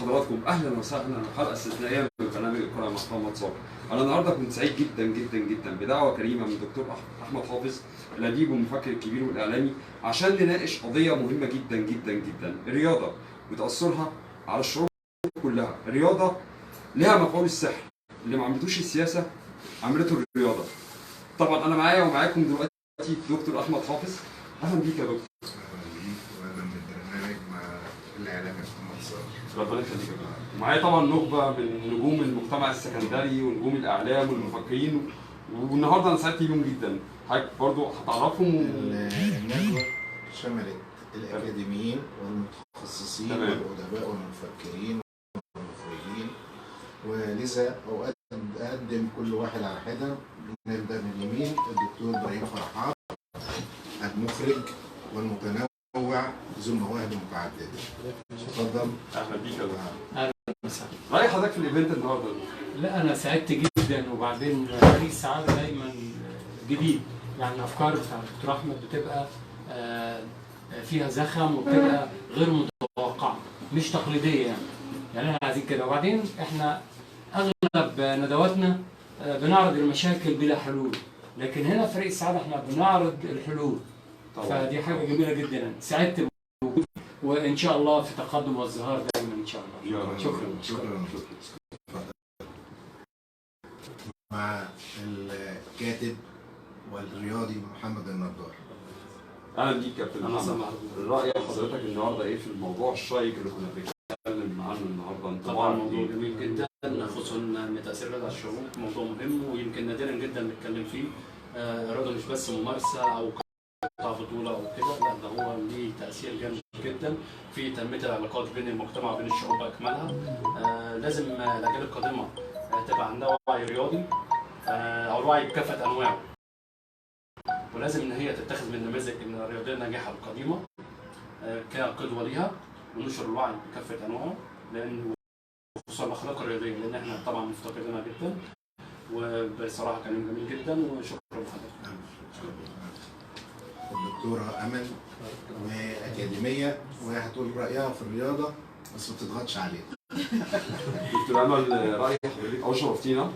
بحضراتكم، اهلا وسهلا وحلقه استثنائيه من برنامج القراءه مع محمد صابر. انا النهارده كنت سعيد جدا جدا جدا بدعوه كريمه من الدكتور احمد حافظ الاديب والمفكر الكبير والاعلامي عشان نناقش قضيه مهمه جدا جدا جدا، الرياضه وتاثرها على الشعوب كلها. الرياضه لها مفعول السحر، اللي ما عملتوش السياسه عملته الرياضه. طبعا انا معايا ومعاكم دلوقتي الدكتور احمد حافظ. اهلا بيك يا دكتور. واهلا بالبرنامج مع الاعلامي محمد صابر. ربنا يخليك. ومعايا طبعا نخبه من نجوم المجتمع السكندري ونجوم الاعلام والمفكرين، والنهارده انا سعدت بيهم جدا. حضرتك برضه هتعرفهم. الندوه شملت الاكاديميين والمتخصصين والادباء والمفكرين والمخرجين، ولذا اقدم كل واحد على حده. نبدا من اليمين الدكتور ابراهيم فرحات، المخرج والمتنوع ذو المواهب المتعدده. اتفضل. اهلا بيك يا دكتور. اهلا وسهلا. رايح حضرتك في الايفنت النهارده؟ لا انا سعدت جدا، وبعدين فريق السعاده دايما جديد، يعني الافكار بتاع الدكتور احمد بتبقى فيها زخم وبتبقى غير متوقعه، مش تقليديه يعني احنا عايزين كده. وبعدين احنا اغلب ندواتنا بنعرض المشاكل بلا حلول، لكن هنا في فريق السعاده احنا بنعرض الحلول. طبعا. فدي حاجه جميله جدا، سعدت بوجودي، وان شاء الله في تقدم وازدهار دايما ان شاء الله. شكرا. مع الكاتب والرياضي محمد النضار. اهلا بيك يا كابتن محمد. راي حضرتك النهارده ايه في الموضوع الشيق اللي كنا بنتكلم عنه النهارده؟ طبعا موضوع جميل جدا، خصوصا ان تاثير الرياضه على الشعوب موضوع مهم ويمكن نادرا جدا نتكلم فيه. الرياضه مش بس ممارسه او قطاع بطوله او كده، لا ده هو ليه تاثير جامد جدا في تنميه العلاقات بين المجتمع وبين الشعوب باكملها. لازم الاجيال القادمه تبقى عندها وعي رياضي، او الوعي بكافه انواعه، ولازم ان هي تتخذ من نماذج الرياضيه الناجحه القديمه كقدوه ليها، وننشر الوعي بكافه انواعه، لان خصوصا الاخلاق الرياضيه، لان احنا طبعا مفتقدينها جدا. وبصراحه كان يوم جميل جدا، وشكرا لحضرتك. الدكتوره امل واكاديميه وهتقول رايها في الرياضه بس ما تضغطش عليها. دكتور امل، راي حضرتك او شرفتينا.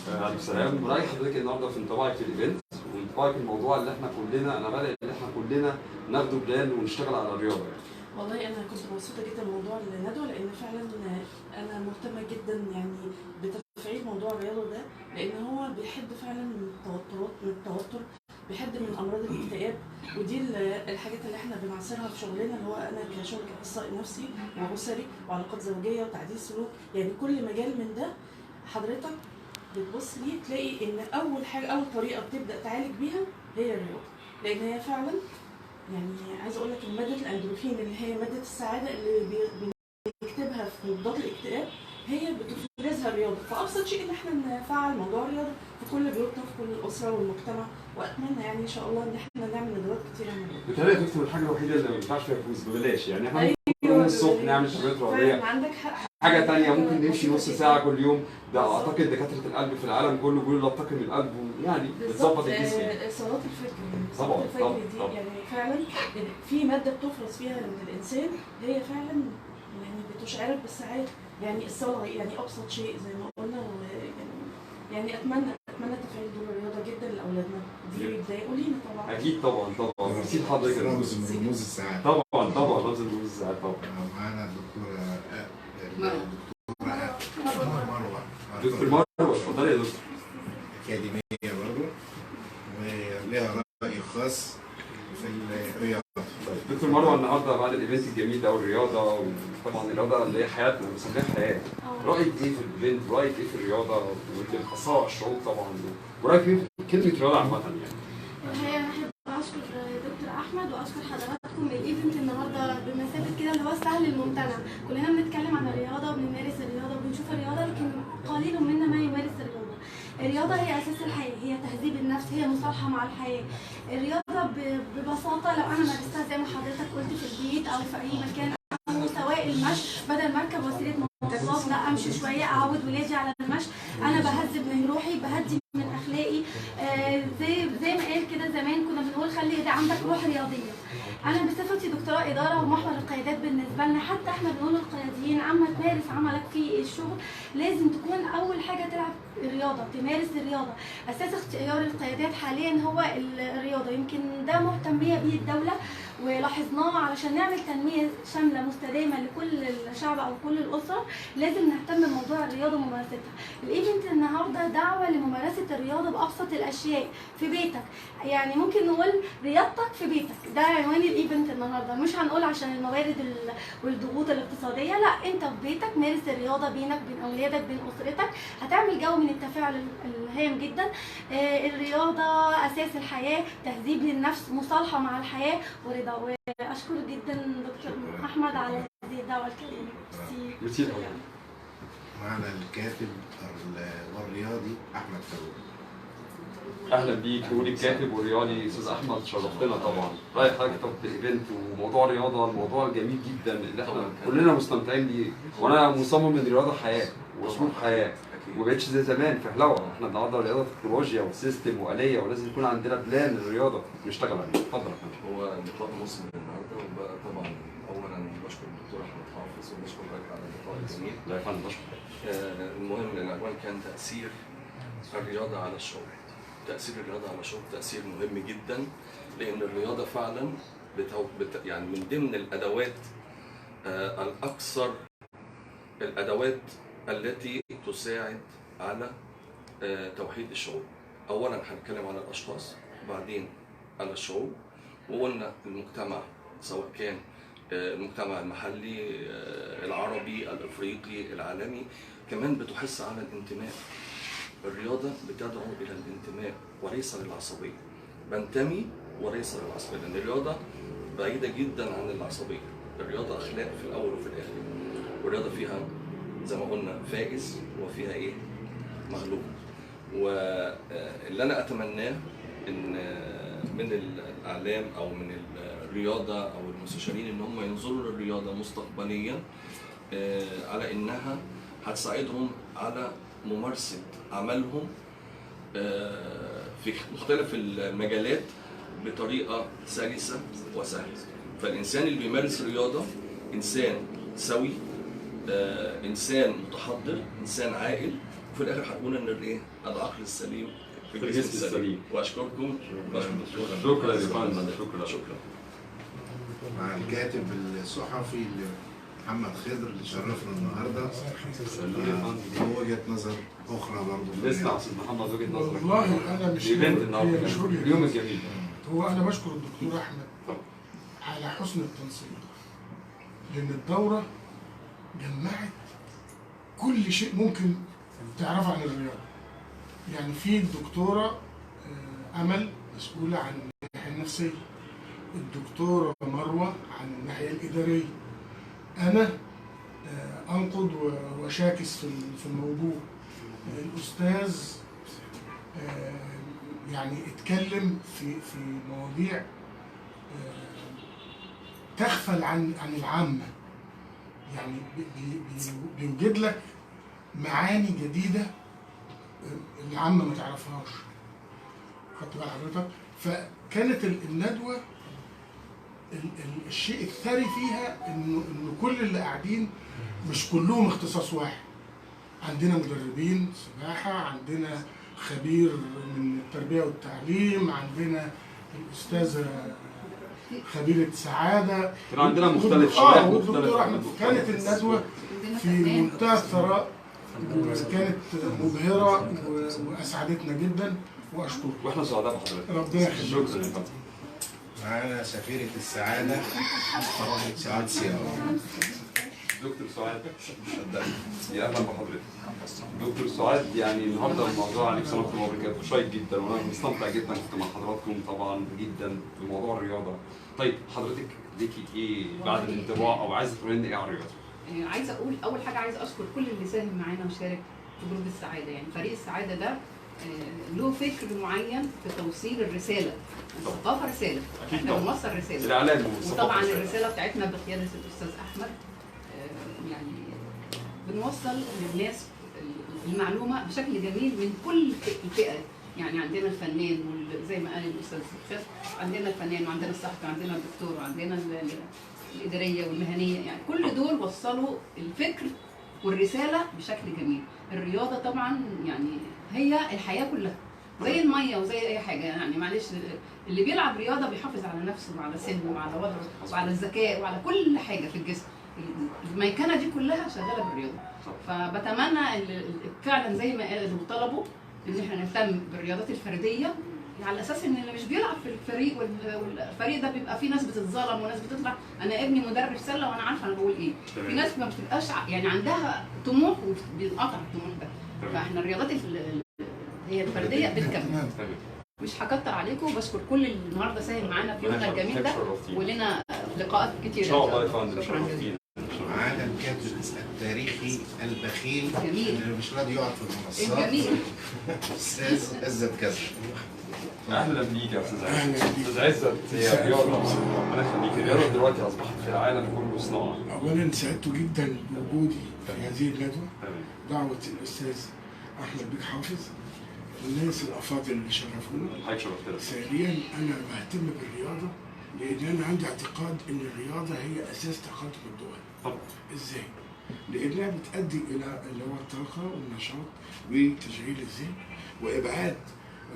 عليكم السلام. راي حضرتك النهارده في انطباعك في الايفنت وانطباعك الموضوع اللي احنا كلنا، انا بدأ ان احنا كلنا ناخده بلان ونشتغل على الرياضه يعني. والله انا كنت مبسوطه جدا بموضوع الندوه، لان فعلا انا مهتمه جدا يعني بتفعيل موضوع الرياضه ده، لان هو بيحد فعلا من التوتر، بيحد من امراض الاكتئاب، ودي الحاجات اللي احنا بنعاصرها في شغلنا، اللي هو انا كشغل كاخصائي نفسي واسري وعلاقات زوجيه وتعديل سلوك، يعني كل مجال من ده حضرتك بتبص ليه تلاقي ان اول طريقه بتبدا تعالج بيها هي الرياضه، لان هي فعلا يعني عايزه اقول لك ان ماده الاندروفين اللي هي ماده السعاده اللي بنكتبها في مضادات الاكتئاب هي بتفرزها الرياضه، فابسط شيء ان احنا نفعل موضوع الرياضه في كل بيوتنا في كل الاسره والمجتمع، واتمنى يعني ان شاء الله ان احنا نعمل ندوات كتير عن الرياضه. بالتالي يا دكتور الحاجه الوحيده اللي ما ينفعش فيها فلوس ببلاش، يعني احنا ممكن الصبح نعمل تمرينات رياضيه. عندك حق. حاجه ثانيه ممكن نمشي نص ساعه كل يوم، ده اعتقد دكاتره القلب في العالم كله بيقولوا لا تقم القلب، يعني بتظبط الجسم. صلاه الفجر، طبعا الفجر دي يعني فعلا في ماده بتفرز فيها من الانسان، هي فعلا يعني بتشعرك بالسعاده، يعني الصلاه يعني ابسط شيء زي ما قلنا، يعني اتمنى تفعيل دور الرياضه جدا لاولادنا، دي بيضايقوا لينا طبعا. اكيد طبعا. نسيت حضرتك رمز من رموز السعاده. طبعا رمز من رموز السعاده طبعا. معانا الدكتوره مروه. دكتور مروه، اتفضلي يا دكتور. اكاديميه برضه ولها راي خاص في الرياضه. دكتور مروه، النهارده بعد الايفنت الجميل ده والرياضه، وطبعا الرياضه اللي هي حياتنا بنسميها حياه، رايك ايه في الايفنت؟ رايك ايه في الرياضه واللي بتاثر على الشعوب طبعا؟ ورايك ايه في كلمه رياضه عامه يعني؟ الحقيقه انا احب اشكر دكتور احمد واشكر حضراتكم. الايفنت النهارده بمثابه كده اللي هو السهل الممتنع، كلنا بنتكلم عن الرياضه وبنمارس الرياضه وبنشوف الرياضه، لكن قليل منا ما يمارس الرياضه. الرياضه هي اساس الحياه، هي تهذيب النفس، هي مصالحه مع الحياه. الرياضه ببساطه لو انا مارستها زي ما حضرتك قلت في البيت او في اي مكان، او سواء المشي بدل ما اركب وسيله مواصلات، لا امشي شويه، اعود ولادي على المشي، انا بهذب من روحي، بهدي من اخلاقي. زي ما قال كده زمان كنا بنقول خلي عندك روح رياضيه. انا بصفتي دكتوراه اداره ومحور القيادات بالنسبه لنا، حتى احنا بنقول للقياديين عما تمارس عملك في الشغل لازم تكون اول حاجه تلعب الرياضه، تمارس الرياضه. اساس اختيار القيادات حاليا هو الرياضه، يمكن ده مهتميه بيه الدوله ولاحظناه. علشان نعمل تنميه شامله مستدامه لكل الشعب او كل الاسره لازم نهتم بموضوع الرياضه وممارستها. الايفنت النهارده دعوه لممارسه الرياضه بابسط الاشياء في بيتك، يعني ممكن نقول رياضتك في بيتك، ده عنوان الايفنت النهارده. مش هنقول عشان الموارد والضغوط الاقتصاديه، لا، انت في بيتك مارس الرياضه بينك بين اولادك بين اسرتك، هتعمل جو من التفاعل الهام جدا. الرياضه اساس الحياه، تهذيب للنفس، مصالحه مع الحياه ورضا. واشكر جدا دكتور احمد على هذه الدعوه الكريمه. ميرسي. معنا الكاتب والرياضي احمد فاروق. اهلا بيك، نقول الكاتب والرياضي استاذ احمد، شرفتنا طبعا. رايح حضرتك في ايفنت وموضوع الرياضه، الموضوع جميل جدا اللي احنا كلنا مستمتعين بيه، وانا مصمم ان الرياضه حياه واسلوب حياه وما بقتش زي زمان في حلاوه. احنا النهارده الرياضه تكنولوجيا وسيستم واليه، ولازم يكون عندنا بلان للرياضه نشتغل عليه. اتفضل يا فندم. هو لقاء مثمر النهارده، وبقى طبعا اولا بشكر الدكتور احمد حافظ وبشكر حضرتك على اللقاء الجميل. لا يا فندم بشكر. المهم العنوان كان تاثير الرياضه على الشعوب. تاثير الرياضه على الشعوب تاثير مهم جدا، لان الرياضه فعلا يعني من ضمن الادوات الاكثر، الادوات التي تساعد على توحيد الشعوب. اولا هنتكلم على الاشخاص، وبعدين على الشعوب، وقلنا المجتمع سواء كان المجتمع المحلي العربي الافريقي العالمي، كمان بتحث على الانتماء. الرياضه بتدعو الى الانتماء وليس للعصبيه. بنتمي وليس للعصبيه، لان الرياضه بعيده جدا عن العصبيه. الرياضه اخلاق في الاول وفي الاخر، والرياضه فيها زي ما قلنا فائز وفيها ايه؟ مغلوب. واللي انا اتمناه ان من الاعلام او من الرياضه او المستشارين ان هم ينظروا للرياضه مستقبليا على انها هتساعدهم على ممارسه عملهم في مختلف المجالات بطريقه سلسه وسهله. فالانسان اللي بيمارس الرياضه انسان سوي، انسان متحضر، انسان عاقل، وفي الاخر هتقول ان الايه؟ العقل السليم في الجسم السليم. واشكركم. شكرا يا فندم. شكرا. مع الكاتب الصحفي محمد خضر اللي شرفنا النهارده. وجهه نظر اخرى برضه. نسمع استاذ محمد وجهه نظرك. والله انا مش اليوم الجميل. هو انا بشكر الدكتور احمد على حسن التنسيق، لان الدوره جمعت كل شيء ممكن تعرفه عن الرياضه. يعني في الدكتوره امل مسؤوله عن الناحيه النفسيه، الدكتوره مروه عن الناحيه الاداريه، انا انقد وشاكس في الموضوع، الاستاذ يعني اتكلم في مواضيع تغفل عن العامه، يعني بيوجد لك معاني جديده العامه ما تعرفهاش. خدت بال حضرتك؟ فكانت الندوه الشيء الثري فيها انه كل اللي قاعدين مش كلهم اختصاص واحد. عندنا مدربين سباحه، عندنا خبير من التربيه والتعليم، عندنا الاستاذه خبيره سعاده، كان عندنا مختلف شباب والدكتور احمد. كانت الندوه في منتهى الثراء وكانت مبهره واسعدتنا جدا، واشكرك. واحنا سعداء بحضرتك. ربنا يخليك. شكرا. معانا سفيرة السعادة سعاد سيارة. دكتور سعاد، يا اهلا بحضرتك. دكتور سعاد، يعني النهارده الموضوع عليك سلامة الله وبركاته شيق جدا، وانا مستمتع جدا كنت مع حضراتكم طبعا جدا في موضوع الرياضه. طيب حضرتك ليكي ايه بعد الانطباع، او عايزه تقولي لنا ايه على الرياضه؟ عايزه اقول اول حاجه، عايزه اشكر كل اللي ساهم معانا وشارك في جروب السعاده. يعني فريق السعاده ده له فكر معين في توصيل الرساله. الثقافه رساله، احنا بنوصل رساله. الاعلام وطبعا الرساله بتاعتنا بقياده الاستاذ احمد، يعني بنوصل للناس المعلومه بشكل جميل من كل فئه، يعني عندنا الفنان زي ما قال الاستاذ خالد، عندنا الفنان وعندنا الصحفي وعندنا الدكتور وعندنا الاداريه والمهنيه، يعني كل دول وصلوا الفكر والرساله بشكل جميل. الرياضه طبعا يعني هي الحياه كلها زي الميه وزي اي حاجه، يعني معلش اللي بيلعب رياضه بيحافظ على نفسه وعلى سنه وعلى وضعه وعلى الذكاء وعلى كل حاجه في الجسم. الميكنه دي كلها شغاله بالرياضه. فبتمنى فعلا زي ما قالوا وطلبوا ان احنا نهتم بالرياضات الفرديه، على اساس ان اللي مش بيلعب في الفريق والفريق ده بيبقى في ناس بتتظلم وناس بتطلع. انا ابني مدرب سله وانا عارفه انا بقول ايه. في ناس ما بتبقاش يعني عندها طموح وبينقطع الطموح ده. فاحنا الرياضات هي الفرديه بتكمل. مش هكتر عليكم، وبشكر كل اللي النهارده ساهم معانا في يومنا الجميل ده، ولنا لقاءات كتير ان شاء الله. شكرا جزيلا. معانا الكاتب التاريخي البخيل جميل اللي مش راضي يقعد في المنصات، جميل استاذ عزت كذا. اهلا بيك يا استاذ عزت. استاذ عزت، هي الرياضه ربنا يخليك، الرياضه دلوقتي اصبحت في العالم كله صناعه. اولا سعدت جدا بوجودي في هذه الندوه، دعوه الاستاذ احمد بيك حافظ، الناس الافاضل اللي شرفونا. حضرتك شرفتنا. ثانيا انا بهتم بالرياضه لان انا عندي اعتقاد ان الرياضه هي اساس تقدم الدول. طبعا. ازاي؟ لانها بتؤدي الى اللي هو الطاقه والنشاط وتشغيل الذهن وابعاد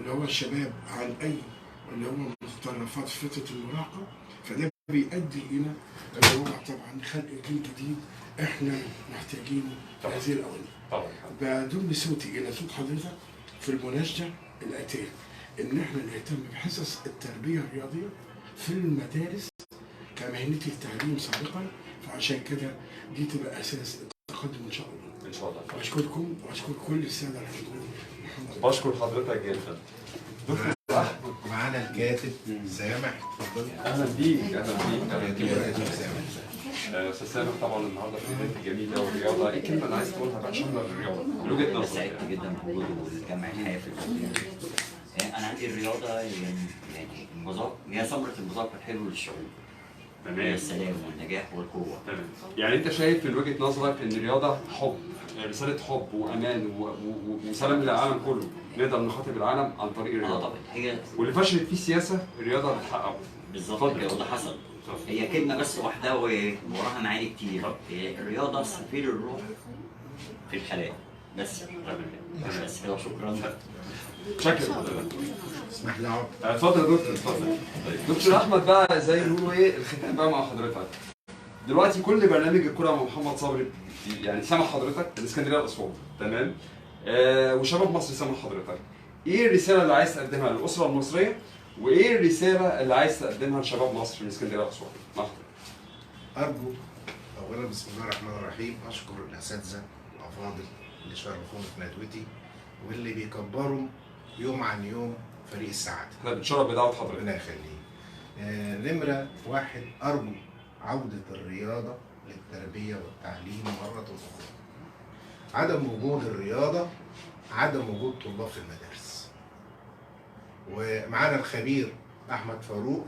اللي هو الشباب عن اي اللي هو متطرفات فتره المراهقه، فده بيؤدي الى اللي هو طبعا خلق جيل جديد احنا محتاجينه في هذه الاونه. طبعا. بضم صوتي الى صوت حضرتك في المناشده الاتيه ان احنا نهتم بحصص التربيه الرياضيه في المدارس كمهنتي التعليم سابقا، فعشان كده دي تبقى اساس التقدم ان شاء الله. ان شاء الله. بشكركم واشكر كل الساده الحاضرين. بشكر حضرتك جدا. دكتور احمد. معانا الكاتب سامح، اتفضل. اهلا بيك. اهلا بيك. استاذ سامح طبعا النهارده في ايفنت جميله والرياضه، ايه الكلمه اللي عايز تقولها بقى شامله للرياضه من وجهه نظرك؟ سعدت جدا بوجود الجمع الحافل. انا عندي الرياضه يعني المذاكره هي ثمره المذاكره الحلوه للشعوب. تمام. السلام والنجاح والقوه. تمام. يعني انت شايف من وجهه نظرك ان الرياضه حب، رساله حب وامان وسلام للعالم كله، نقدر نخاطب العالم عن طريق الرياضه. طبعا. هي واللي فشلت فيه السياسه الرياضه بتحققه. بالظبط كده، وده حصل. هي كلمه بس واحده ووراها معاني كتير. هي الرياضه سفير الروح في الخلايا. بس كده، شكرا. شكرا. اسمح لي اقعد. اتفضل يا دكتور، اتفضل. دكتور احمد بقى زي ما بيقولوا ايه الختام بقى مع حضرتك. دلوقتي كل برنامج الكوره مع محمد صبري يعني سامع حضرتك الاسكندريه الاسوان، تمام؟ وشباب مصر سامع حضرتك. ايه الرساله اللي عايز تقدمها للاسره المصريه؟ وايه الرساله اللي عايز تقدمها لشباب مصر في الاسكندريه الاسوان؟ ارجو اولا بسم الله الرحمن الرحيم اشكر الاساتذه الافاضل اللي شرفونا في ندوتي واللي بيكبروا يوم عن يوم فريق السعاده. احنا بنشرف بدعوه حضرتك. ربنا يخليك. نمره واحد، ارجو عوده الرياضه للتربيه والتعليم مره اخرى. عدم وجود الرياضه عدم وجود طلاب في المدارس. ومعانا الخبير احمد فاروق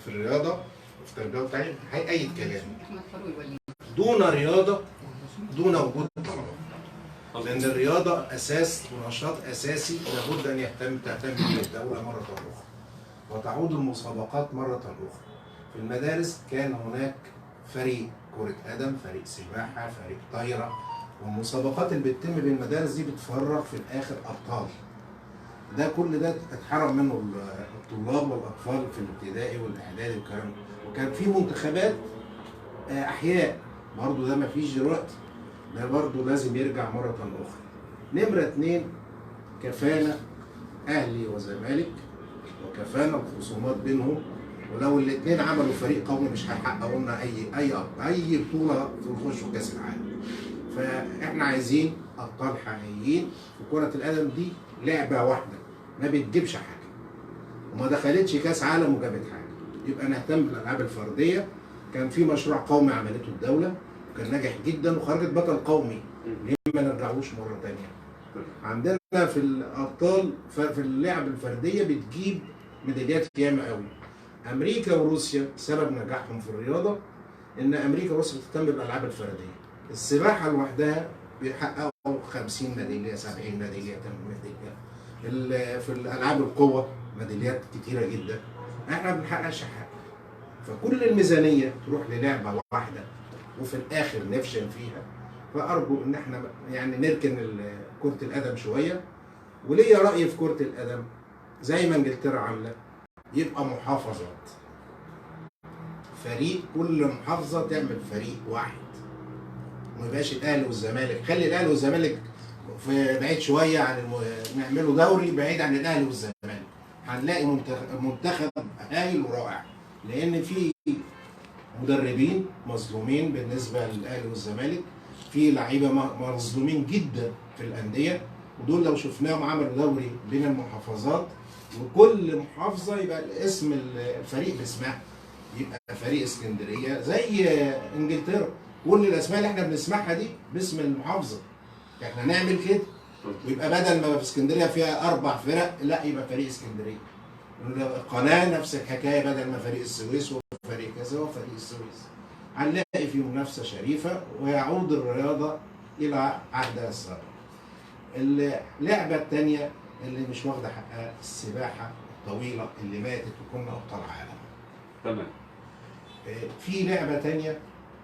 في الرياضه وفي التربيه والتعليم هيأيد كلامي. احمد فاروق الولي. دون رياضه دون وجود طلبه. لأن الرياضة أساس ونشاط أساسي لابد أن تهتم به الدولة مرة أخرى. وتعود المسابقات مرة أخرى. في المدارس كان هناك فريق كرة قدم، فريق سباحة، فريق طايرة، والمسابقات اللي بتتم بالمدارس دي بتفرغ في الآخر أبطال. ده كل ده اتحرم منه الطلاب والأطفال في الابتدائي والإعدادي والكلام ده. وكان في منتخبات أحياء برضه، ده مفيش دلوقتي. ده برضه لازم يرجع مرة أخرى. نمرة 2، كفانا أهلي وزمالك وكفانا الخصومات بينهم، ولو الاثنين عملوا فريق قومي مش هيحققوا لنا أي بطولة في نخش كأس العالم. فإحنا عايزين أبطال حقيقيين، وكرة القدم دي لعبة واحدة ما بتجيبش حاجة وما دخلتش كأس عالم وجابت حاجة. يبقى نهتم بالألعاب الفردية. كان في مشروع قومي عملته الدولة كان ناجح جدا وخرجت بطل قومي، ليه ما نرجعوش مره ثانيه؟ عندنا في الابطال في اللعب الفرديه بتجيب ميداليات ياما قوي. امريكا وروسيا سبب نجاحهم في الرياضه ان امريكا وروسيا بتهتم بالالعاب الفرديه. السباحه لوحدها بيحققوا 50 ميداليه، 70 ميداليه، 80 ميداليه. في الالعاب القوه ميداليات كتيره جدا، احنا ما بنحققش حاجه. فكل الميزانيه تروح للعبه واحده وفي الاخر نفشل فيها. فارجو ان احنا يعني نركن كره القدم شويه. وليا راي في كره القدم زي ما انجلترا عامله، يبقى محافظات، فريق كل محافظه تعمل فريق واحد، وما يبقاش الاهلي والزمالك. خلي الاهلي والزمالك في بعيد شويه عن نعمله دوري بعيد عن الاهلي والزمالك، هنلاقي منتخب هايل ورائع. لان في مدربين مظلومين بالنسبه للاهلي والزمالك، في لعيبه مظلومين جدا في الانديه، ودول لو شفناهم عملوا دوري بين المحافظات وكل محافظه يبقى اسم الفريق باسمها، يبقى فريق اسكندريه زي انجلترا، كل الاسماء اللي احنا بنسمعها دي باسم المحافظه. احنا نعمل كده ويبقى بدل ما في اسكندريه فيها 4 فرق، لا يبقى فريق اسكندريه. القناه نفس الحكايه، بدل ما فريق السويس وفريق كذا وفريق السويس. هنلاقي في منافسه شريفه ويعود الرياضه الى عهدها السابق. اللعبه الثانيه اللي مش واخده حقها السباحه الطويله اللي ماتت وكنا ابطال عالم. تمام. في لعبه ثانيه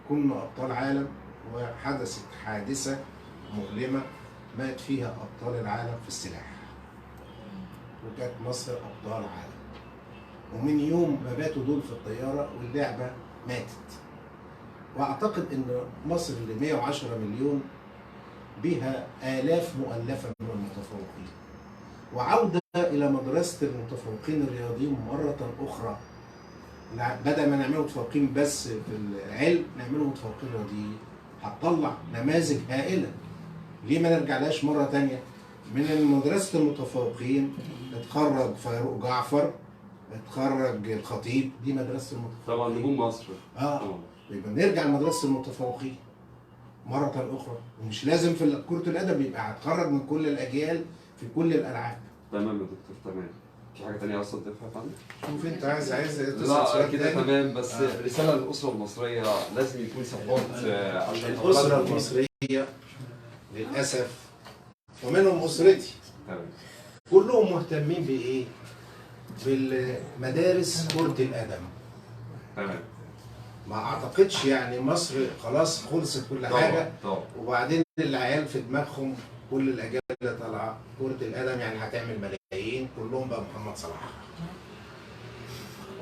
كنا ابطال عالم وحدثت حادثه مؤلمه مات فيها ابطال العالم في السلاح. وكانت مصر ابطال عالم. ومن يوم ما باتوا دول في الطياره واللعبه ماتت. واعتقد ان مصر اللي 110 مليون بها آلاف مؤلفة من المتفوقين. وعودة إلى مدرسة المتفوقين الرياضيين مرة أخرى، بدل ما نعمله متفوقين بس في العلم نعمله متفوقين رياضيين، هتطلع نماذج هائلة. ليه ما نرجعلهاش مرة تانية؟ من مدرسة المتفوقين اتخرج فاروق جعفر، اتخرج الخطيب، دي مدرسة المتفوقين. طبعا نجوم مصر. يبقى نرجع لمدرسة المتفوقين مرة أخرى، ومش لازم في كرة القدم، يبقى هتخرج من كل الأجيال في كل الألعاب. تمام يا دكتور، تمام. في حاجة تانية عايز تضيفها يا فندم؟ شوف أنت عايز لا كده تمام، بس رسالة للأسرة المصرية لازم يكون سبورت عشان الأسرة المصرية للأسف ومنهم أسرتي تمام كلهم مهتمين بإيه؟ بالمدارس كرة القدم. تمام. ما اعتقدش يعني مصر خلاص خلصت كل حاجه طبعا. وبعدين العيال في دماغهم كل الاجيال اللي طالعه كره القدم يعني هتعمل ملايين، كلهم بقى محمد صلاح.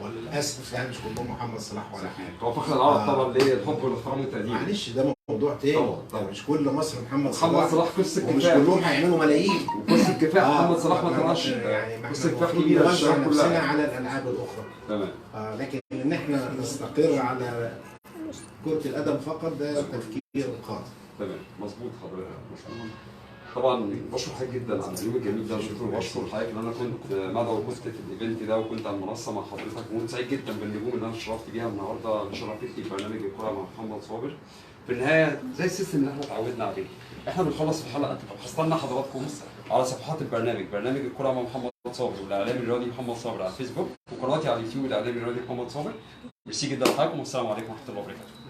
وللاسف يعني مش كلهم محمد صلاح ولا حاجه. هو فخر العرب طبعا ليه الحب والاحترام والتقدير. معلش ده موضوع تاني. طبعا. مش كل مصر محمد صلاح. محمد صلاح قصه كفاح. ومش كلهم هيعملوا ملايين. وقصه كفاح محمد صلاح ما طلعش. يعني قصه كفاح كبيره نوزع نفسنا على الالعاب الاخرى. تمام. لكن ان احنا نستقر على كرة القدم فقط ده تفكير خاطئ. تمام مظبوط حضرتك مظبوط. طبعا بشكر حضرتك جدا على اليوم الجميل ده، بشكر حضرتك ان انا كنت مدعو وكنت في الايفنت ده وكنت على المنصه مع حضرتك، وكنت سعيد جدا بالنجوم اللي انا اتشرفت بيها النهارده اللي شرفتني في برنامج الكوره مع محمد صابر. في النهايه زي السيستم اللي احنا اتعودنا عليه، احنا بنخلص الحلقه هستنى حضراتكم على صفحات البرنامج، برنامج الكوره مع محمد صابر والاعلامي الرياضي محمد صابر على الفيسبوك، وقناتي على اليوتيوب الاعلامي الرياضي محمد صابر. ميرسي جدا لحضراتكم والسلام عليكم ورحمه الله وبركاته.